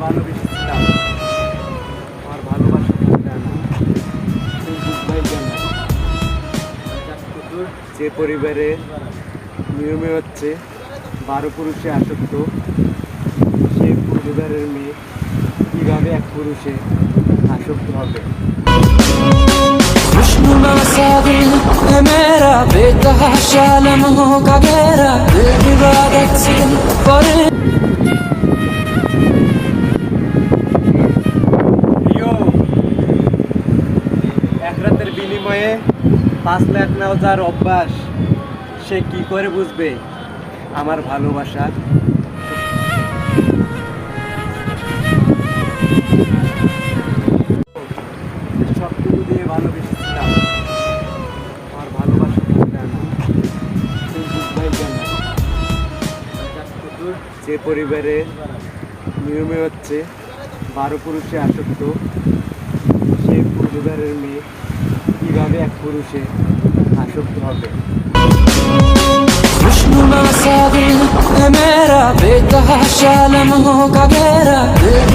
ভালোবেসেছিলাম, আমার ভালোবাসা না যে পরিবারে নিয়মে হচ্ছে 12 পুরুষে আসক্ত, সেই পরিবারের মেয়ে কিভাবে এক পুরুষে আসক্ত হবে? खुशनुमा सा दिल है मेरा, बेतहाशा लम्हों का घेरा, दिल इबादत से पर প্রিয়, এক রাতের বিনিময়ে 5 লাখ নেওয়া যার অভ্যাস, সে কি করে বুঝবে আমার ভালোবাসা? সবটুকু দিয়ে ভালোবেসেছিলাম, আমার ভালোবাসা না তুই বুঝবাই কেন? যে পরিবারে নিয়মে হচ্ছে 12 পুরুষে আসক্ত, সেই পরিবারের মেয়ে কিভাবে এক পুরুষে আসক্ত হবে? खुशनुमा सा दिल है मेरा, बेतहाशा लम्हों का घेरा, दिल